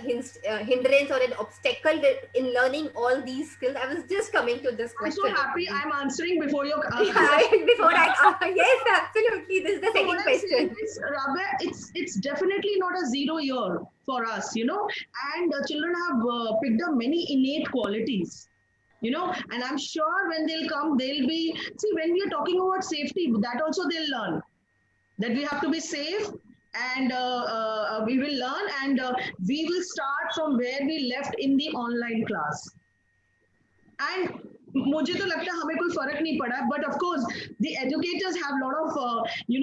hindrance or an obstacle in learning all these skills? I was just coming to this I'm question. so happy I'm answering before your. Yes, absolutely. This is the second question. Rabia, it's definitely not a 0 year for us, and children have picked up many innate qualities. And I'm sure when they'll come, they'll be, see, when we are talking about safety, that also they'll learn. That we have to be safe, and we will learn, and we will start from where we left in the online class. And मुझे तो लगता है हमें कोई फर्क नहीं पड़ा, but of course the educators have a lot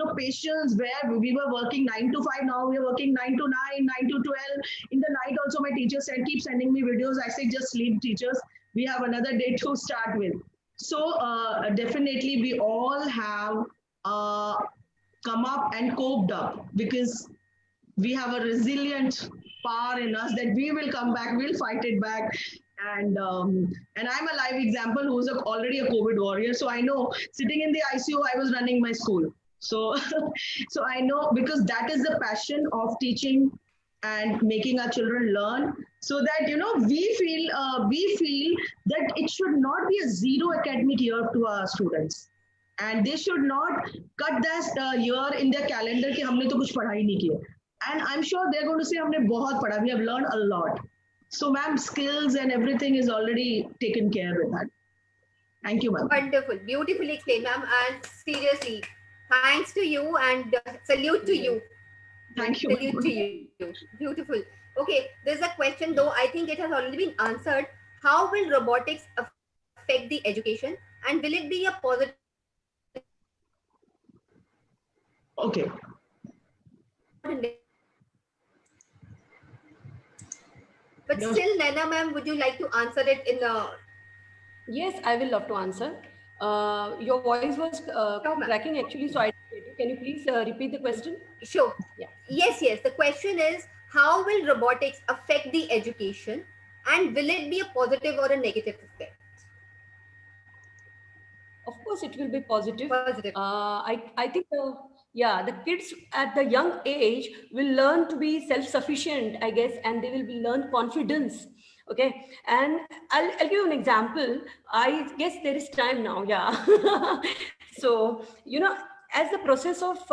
of patience, where we were working 9 to 5, now we are working 9 to 9, 9 to 12. In the night also my teachers said, keep sending me videos. I say, just sleep, teachers, we have another day to start with. So definitely we all have come up and coped up, because we have a resilient power in us that we will come back, we'll fight it back. And I'm a live example who's already a COVID warrior. So I know, sitting in the ICU, I was running my school. So, so I know, because that is the passion of teaching and making our children learn, so that we feel that it should not be a 0 academic year to our students. And they should not cut that year in their calendar कि हमने तो कुछ पढ़ा ही नहीं किया. And I'm sure they're going to say हमने बहुत पढ़ा, we have learned a lot. So ma'am, skills and everything is already taken care with that. Thank you, ma'am. Wonderful, beautifully explained, ma'am. And seriously, thanks to you, and salute to you. Thank you. Salute to you. Beautiful. Okay, there's a question though. I think it has already been answered. How will robotics affect the education, and will it be a positive? Okay. But No. still, Naina ma'am, would you like to answer it in a... Yes, I will love to answer. Your voice was cracking actually, so I didn't get you. Can you please repeat the question? Sure. Yeah. Yes. The question is, how will robotics affect the education, and will it be a positive or a negative effect? Of course, it will be positive. Positive. I think the kids at the young age will learn to be self-sufficient, I guess, and they will learn confidence. Okay, and I'll give you an example. I guess there is time now. Yeah. So as the process of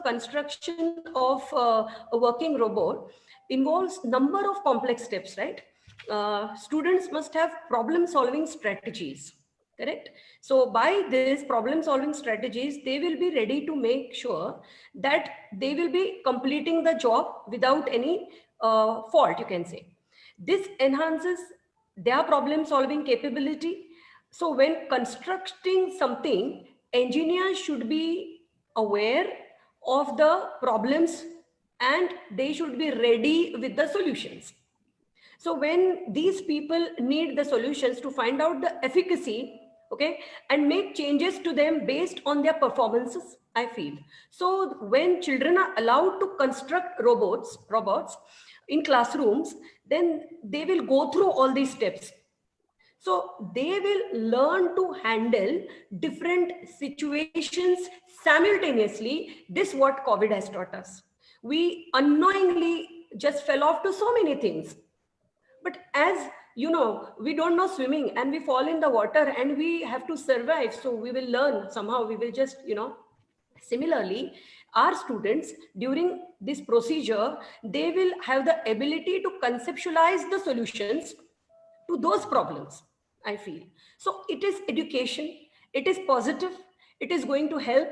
construction of a working robot involves number of complex steps, right? Students must have problem-solving strategies, correct? So by this problem-solving strategies, they will be ready to make sure that they will be completing the job without any fault, you can say. This enhances their problem-solving capability. So when constructing something, engineers should be aware of the problems and they should be ready with the solutions. So when these people need the solutions to find out the efficacy, okay, and make changes to them based on their performances, I feel. So when children are allowed to construct robots in classrooms, then they will go through all these steps. So they will learn to handle different situations simultaneously. This is what COVID has taught us. We unknowingly just fell off to so many things. But as you know, we don't know swimming and we fall in the water and we have to survive. So we will learn somehow, we will just, Similarly, our students during this procedure, they will have the ability to conceptualize the solutions to those problems, I feel. So it is education, it is positive, it is going to help,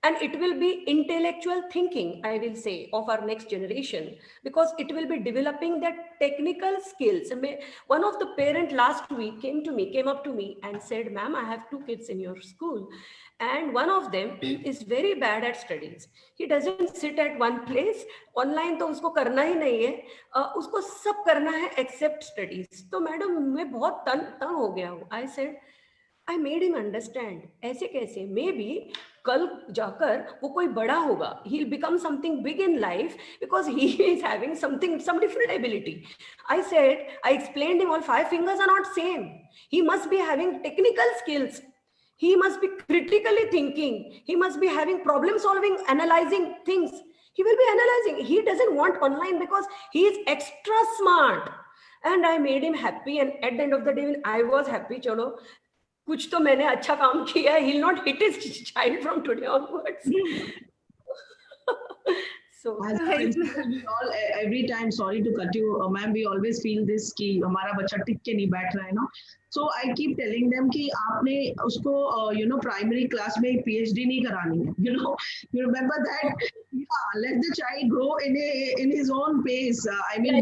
and it will be intellectual thinking, I will say, of our next generation, because it will be developing that technical skills. One of the parents last week came up to me and said, ma'am, I have 2 kids in your school, and one of them is very bad at studies. He doesn't sit at one place. Online तो उसको करना ही नहीं है, उसको सब करना है except studies. तो मैडम मैं बहुत तंग हो गया हूँ. I said, I made him understand. ऐसे कैसे? Maybe कल जाकर वो कोई बड़ा होगा. He'll become something big in life because he is having some different ability. I said, I explained him all 5 fingers are not same. He must be having technical skills. He must be critically thinking. He must be having problem solving, analyzing things. He will be analyzing. He doesn't want online because he is extra smart. And I made him happy, and at the end of the day when I was happy, chalo kuch to maine acha kaam kiya. He'll not hit his child from today onwards. So as a principal, we all every time, sorry to cut you, ma'am, we always feel this कि हमारा बच्चा टिक के नहीं बैठ रहा है ना. So I keep telling them कि आपने उसको primary class में PhD नहीं करानी है. You remember that? Yeah, let the child grow in his own pace. I mean,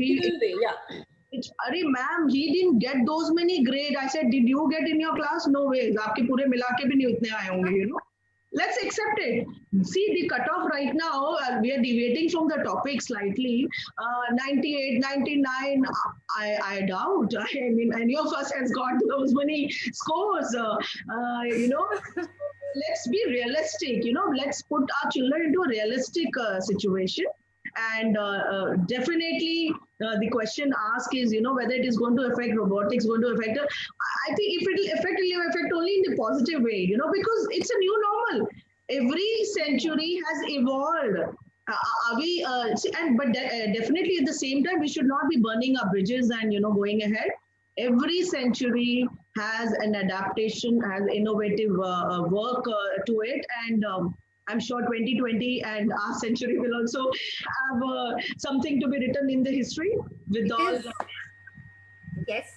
अरे ma'am, he didn't get those many grades. I said, did you get in your class? No ways. आपके पूरे मिला के भी नहीं उतने आए होंगे, Let's accept it. See the cutoff right now, we are deviating from the topic slightly. 98, 99, I doubt. I mean, any of us has got those many scores. Let's be realistic, let's put our children into a realistic situation. And definitely the question asked is, whether it is going to affect robotics, going to affect, I think if it will affect, it will affect only in the positive way, because it's a new normal. Every century has evolved. Definitely at the same time, we should not be burning our bridges and, going ahead. Every century has an adaptation, has innovative work to it. And I'm sure 2020 and our century will also have something to be written in the history with all. Yes,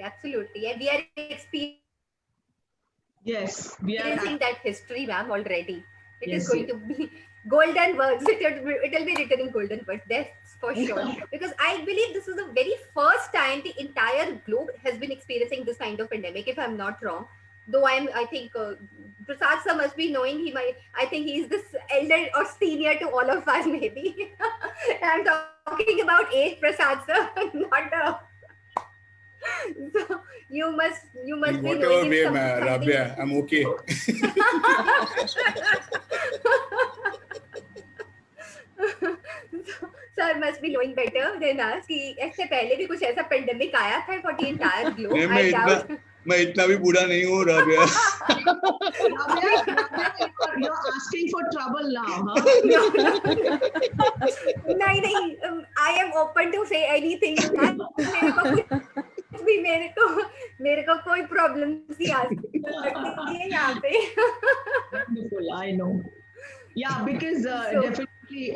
absolutely. And we are experiencing that history, ma'am, already. It is going to be golden words. It will be written in golden words. That's for sure. Because I believe this is the very first time the entire globe has been experiencing this kind of pandemic, if I'm not wrong. Though I think Prasad sir must be knowing. I think he's this elder or senior to all of us, maybe. I'm talking about age, Prasad sir, not so you must be whatever way, Rabia, I'm okay. Sir must be knowing better than us कि ऐसे पहले भी कुछ ऐसा pandemic आया था for the entire globe. I doubt. मैं इतना भी बूढ़ा नहीं हूँ, Rabia. You're asking for trouble now, huh? नहीं, I am open to say anything. मेरे को कोई प्रॉब्लम नहीं आ सकती है यहाँ पे. Wonderful, I know. Yeah, because definitely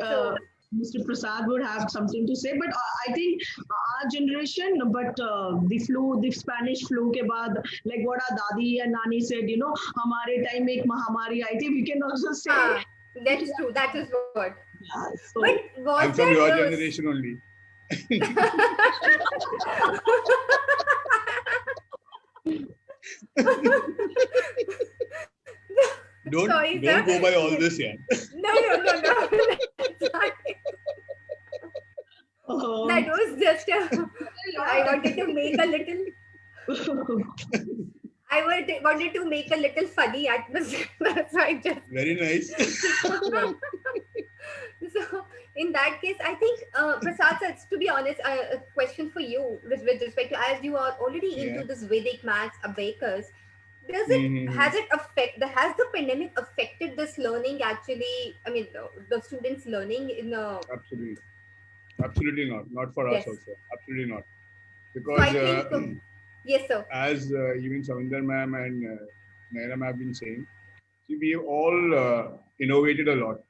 Mr. Prasad would have something to say, but I think our generation, but the Spanish flu ke baad, like what our Dadi and Nani said, हमारे time में एक महामारी आई थी, we can also say. That's true. That is what. Yeah, so but I'm from your generation only. Don't go by all this, yeah. No. That was just I wanted to make a little. I wanted to make a little funny atmosphere. That's why I just. Very nice. So in that case, I think Prasad sir, to be honest, a question for you with respect to, as you are already into this Vedic maths, abacus. Has the pandemic affected this learning actually? I mean, the students' learning in Absolutely not for us also. Absolutely not, because so I think, yes, sir. As even Savinder ma'am and Naira ma'am have been saying, we have all innovated a lot.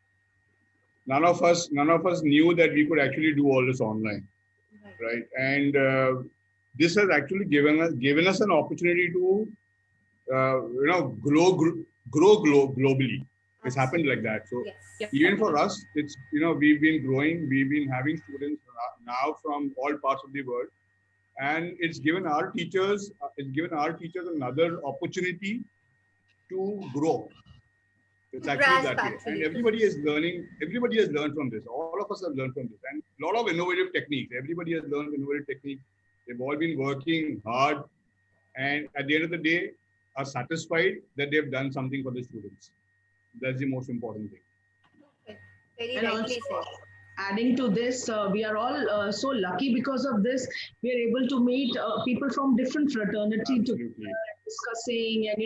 None of us knew that we could actually do all this online, right? And this has actually given us an opportunity to grow globally. It's happened like that. So even for us, it's we've been growing. We've been having students now from all parts of the world, and it's given our teachers another opportunity to grow. It's actually that way. And everybody is learning. Everybody has learned from this. All of us have learned from this, and a lot of innovative techniques. Everybody has learned innovative techniques. They've all been working hard, and at the end of the day, are satisfied that they've done something for the students. That's the most important thing. Very rightly said. adding to this, we are all so lucky because of this. We are able to meet people from different fraternity to discussing and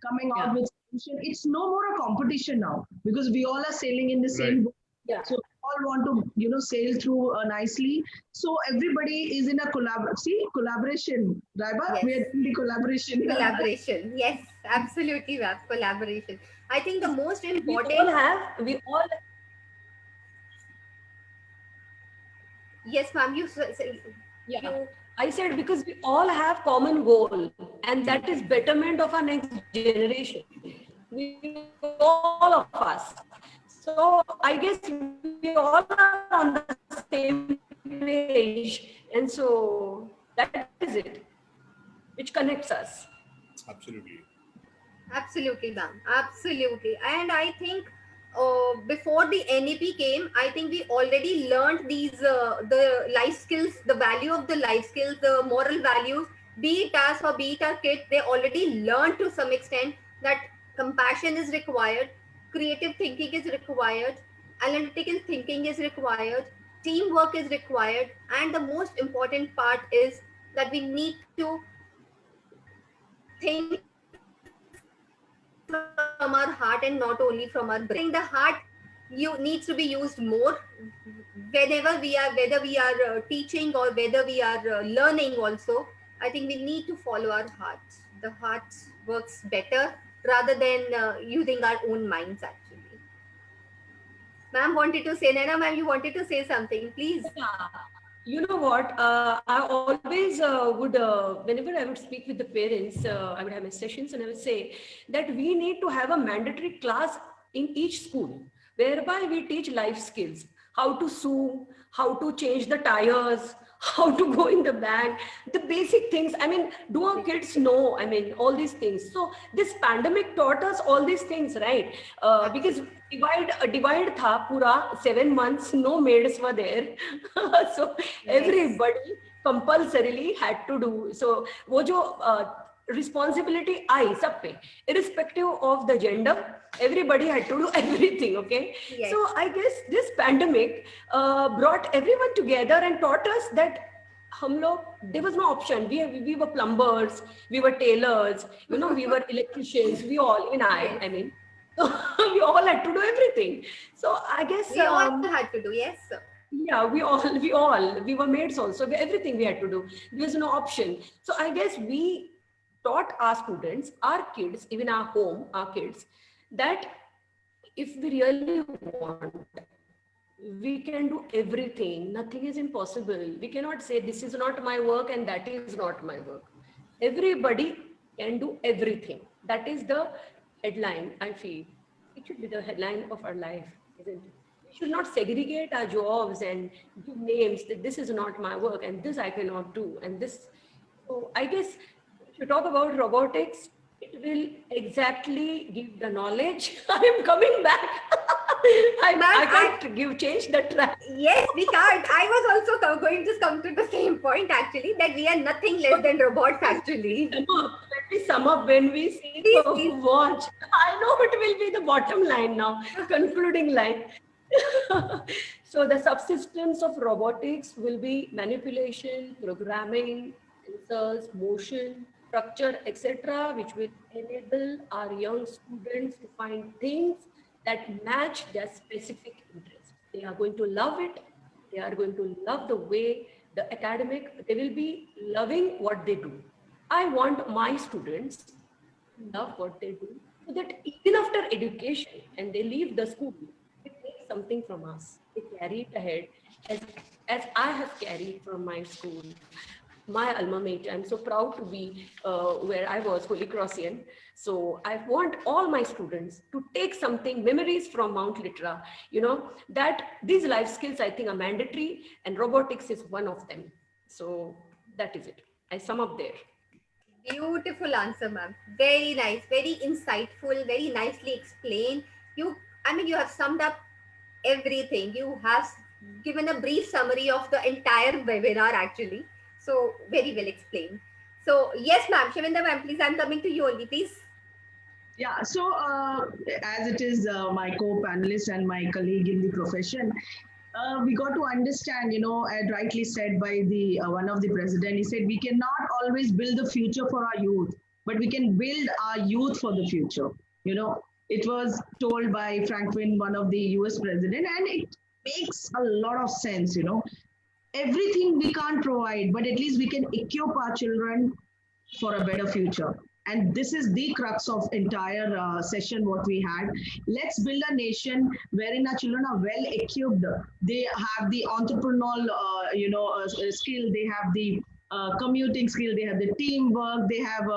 coming out with solution. It's no more a competition now because we all are sailing in the same boat. Yeah. So all want to sail through nicely. So everybody is in a collaboration. Raiba, Yes. we are in the collaboration. Collaboration. Yes, absolutely, ma'am. Collaboration. I think the most important. We all. Yes, ma'am. Yeah. I said because we all have common goal, and that is betterment of our next generation. We all of us. So I guess we all are on the same page, and so that is it, which connects us. Absolutely. Absolutely, ma'am. Absolutely. And I think before the NEP came, I think we already learned these the life skills, the value of the life skills, the moral values. Be it us or be it our kids, they already learned to some extent that compassion is required, creative thinking is required, analytical thinking is required, teamwork is required, and the most important part is that we need to think from our heart and not only from our brain. The heart needs to be used more whenever we are, whether we are teaching or whether we are learning also. I think we need to follow our hearts. The heart works better rather than using our own minds actually. Ma'am wanted to say, Naina ma'am, you wanted to say something, please. Yeah. You know what? I always would, whenever I would speak with the parents, I would have my sessions and I would say that we need to have a mandatory class in each school whereby we teach life skills, how to sew, how to change the tires, how to go in the bank, the basic things. I mean, do our kids know? I mean, all these things. So this pandemic taught us all these things, right? Because divide tha pura 7 months, no maids were there. So everybody compulsorily had to do. So wo jo responsibility आई सब पे, irrespective of the gender, everybody had to do everything. Okay. Yes. So I guess this pandemic brought everyone together and taught us that there was no option. We were plumbers, we were tailors, we were electricians, we all I mean, so we all had to do everything. So I guess we all had to do. Yes, sir. Yeah, we were maids also. Everything we had to do. There was no option. So I guess we taught our students, our kids, even our home, our kids, that if we really want, we can do everything. Nothing is impossible. We cannot say this is not my work and that is not my work. Everybody can do everything. That is the headline, I feel. It should be the headline of our life, isn't it? We should not segregate our jobs and give names that this is not my work and this I cannot do and this. So I guess if you talk about robotics, it will exactly give the knowledge. I am coming back. I can't change the track. Yes, we can't. I was also going to come to the same point actually, that we are nothing less than robots actually. Let me sum up when we see the watch. I know it will be the bottom line now, concluding line. So the subsystems of robotics will be manipulation, programming, sensors, motion, structure, etc., which will enable our young students to find things that match their specific interests. They are going to love it. They are going to love the way the academic, they will be loving what they do. I want my students to love what they do so that even after education and they leave the school, they take something from us. They carry it ahead as I have carried from my school. My alma mater. I'm so proud to be where I was, Holy Crossian. So I want all my students to take something, memories from Mount Litra, that these life skills I think are mandatory and robotics is one of them. So that is it. I sum up there. Beautiful answer, ma'am. Very nice, very insightful, very nicely explained. You have summed up everything. You have given a brief summary of the entire webinar actually. So very well explained. So yes, ma'am, Shivinda ma'am, please, I'm coming to you only, please. Yeah, so as it is my co-panelist and my colleague in the profession, we got to understand, and rightly said by the one of the president, he said we cannot always build the future for our youth, but we can build our youth for the future. It was told by Franklin, one of the US president, and it makes a lot of sense. Everything we can't provide, but at least we can equip our children for a better future. And this is the crux of entire session what we had. Let's build a nation wherein our children are well equipped. They have the entrepreneurial skill, they have the commuting skill, they have the teamwork, they have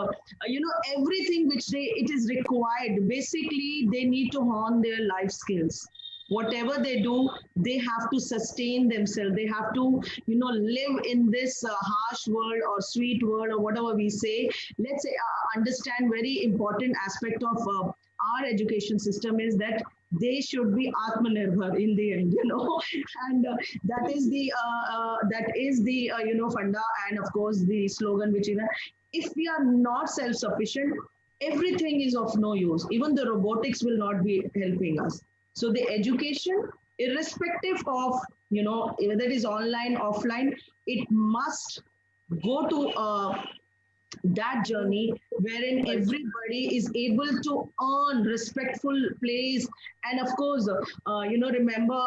everything which it is required. Basically they need to hone their life skills. Whatever they do, they have to sustain themselves. They have to, live in this harsh world or sweet world or whatever we say. Let's say, understand very important aspect of our education system is that they should be Atmanirbhar in the end, and that is the funda, and of course the slogan which is, if we are not self-sufficient, everything is of no use. Even the robotics will not be helping us. So the education, irrespective of, whether it is online, offline, it must go to that journey wherein everybody is able to earn respectful place. And of course, remember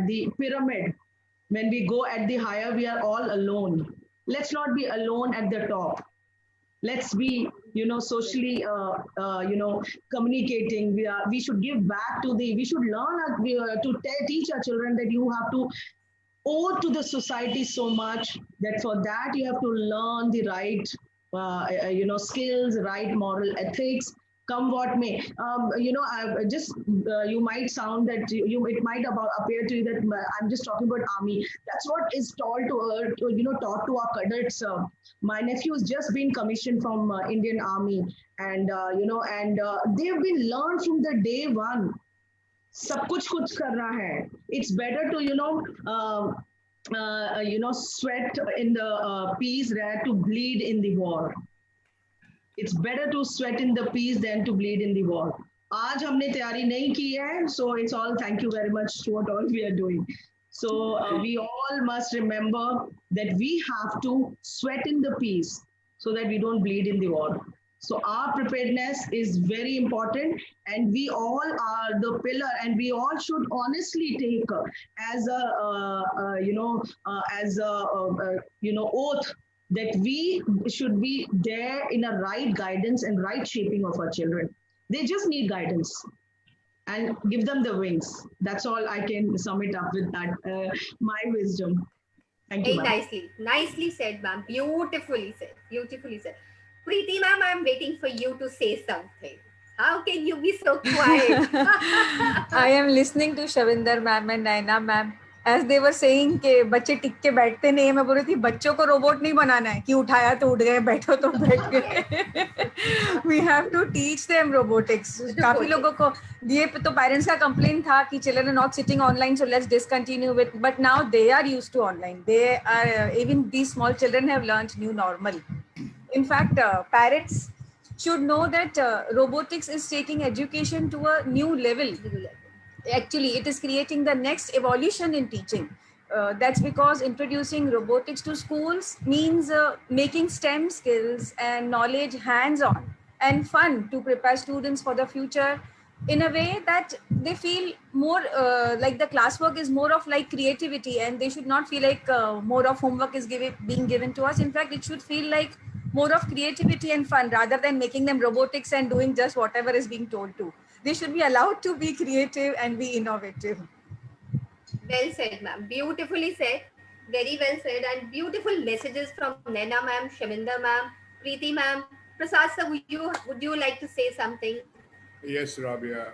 the pyramid. When we go at the higher, we are all alone. Let's not be alone at the top. Let's be, socially, communicating. We should give back to we should learn to teach our children that you have to owe to the society so much, that for that you have to learn the right, skills, right moral ethics, come what may. You might sound that it might appear to you that I'm just talking about army. That's what is taught to our cadets. My nephew has just been commissioned from Indian Army, and they've been learned from the day one. सब कुछ करना है. It's better to sweat in the peace rather to bleed in the war. It's better to sweat in the peace than to bleed in the war. आज हमने तैयारी नहीं की है, so it's all thank you very much to what all we are doing. So we all must remember that we have to sweat in the peace so that we don't bleed in the war. So our preparedness is very important, and we all are the pillar, and we all should honestly take as oath that we should be there in a right guidance and right shaping of our children. They just need guidance and give them the wings. That's all I can sum it up with that, my wisdom. Thank you, Very nicely said, ma'am. Beautifully said. Preeti ma'am, I'm waiting for you to say something. How can you be so quiet? I am listening to Shavinder ma'am and Naina ma'am. As they were saying कि बच्चे टिक के बैठते नहीं है, मैं बोल रही थी बच्चों को रोबोट नहीं बनाना है कि उठाया तो उठ गए, बैठो तो बैठ गए. We have to teach them robotics. काफी लोगों को ये तो पेरेंट्स का कंप्लेन था कि children are not sitting online, so let's discontinue it. But now they are used to online. They are, even these small children have learned new normal. In fact, parents should know that robotics is taking education to a new level. Actually, it is creating the next evolution in teaching. That's because introducing robotics to schools means making STEM skills and knowledge hands-on and fun to prepare students for the future in a way that they feel more like the classwork is more of like creativity, and they should not feel like more of homework is being given to us. In fact, it should feel like more of creativity and fun rather than making them robotics and doing just whatever is being told to. They should be allowed to be creative and be innovative. Well said, ma'am. Beautifully said. Very well said. And beautiful messages from Naina ma'am, Shavinder ma'am, Preeti ma'am. Prasad sir, would you like to say something? Yes, Rabia.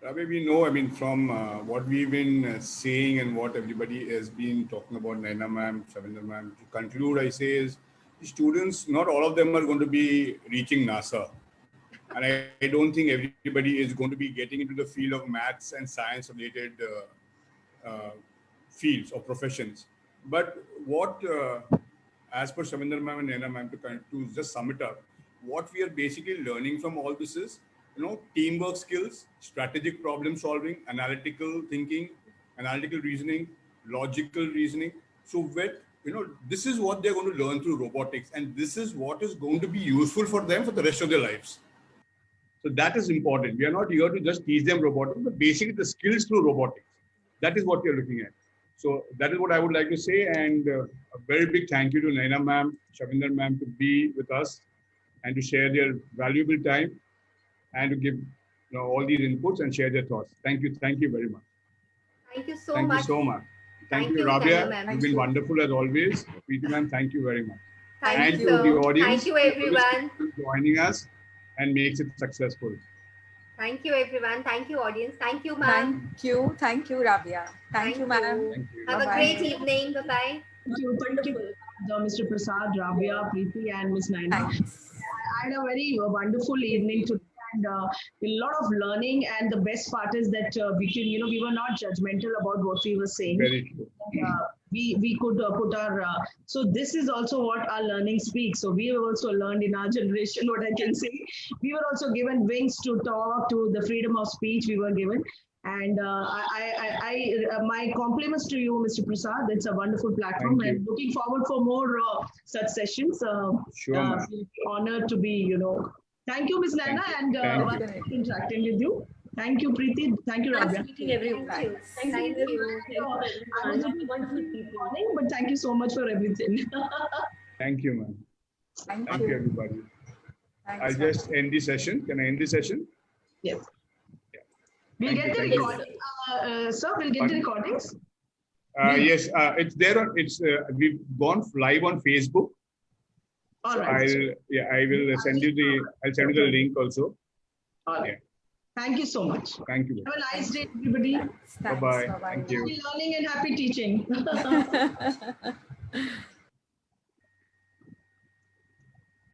Rabia, we know, from what we've been saying and what everybody has been talking about, Naina ma'am, Shavinder ma'am, to conclude, I say is, the students, not all of them are going to be reaching NASA. And I don't think everybody is going to be getting into the field of maths and science related fields or professions. But what, as per Shavinder ma'am and Naina ma'am, to just sum it up, what we are basically learning from all this is teamwork skills, strategic problem solving, analytical thinking, analytical reasoning, logical reasoning. So this is what they're going to learn through robotics, and this is what is going to be useful for them for the rest of their lives. So that is important. We are not here to just teach them robotics, but basically the skills through robotics. That is what we are looking at. So that is what I would like to say. And a very big thank you to Naina ma'am, Shavinder ma'am to be with us and to share their valuable time and to give all these inputs and share their thoughts. Thank you. Thank you very much. Thank you so Thank much. you so much. Thank you, Naina Rabia. ma'am. You've been wonderful as always. Preeti ma'am, thank you very much. Thank and you, to sir. the audience. Thank you, everyone. For joining us and makes it successful. Thank you, everyone. Thank you, audience. Thank you, ma'am. Thank you. Thank you, Rabia. Thank you, ma'am. Have Bye-bye. a great evening. Bye-bye. Thank you, Mr. Prasad, Rabia, Preeti, and Ms. Naina. I had a very wonderful evening today, and a lot of learning. And the best part is that we were not judgmental about what we were saying. Very true. We could put our so this is also what our learning speaks. So we have also learned in our generation, what I can say. We were also given wings to talk, to the freedom of speech we were given. And my compliments to you, Mr. Prasad. It's a wonderful platform, and looking forward for more such sessions. Sure, honored to be, Thank you, Ms. Naina, and interacting with you. Thank you, Preeti. Thank you, Rabia. Meeting everyone. Thank you. I was a bit morning, but thank you so much for everything. Thank you, ma'am. Thank you, everybody. Thanks, I'll just end the session. Can I end the session? Yes. We'll get the recording. Sir, we'll get the recordings. Yes, it's there. We've gone live on Facebook. All so right. I will send you the link also. All right. Thank you so much. Thank you. Have a nice day, everybody. Bye-bye. Thank you. Happy learning and happy teaching.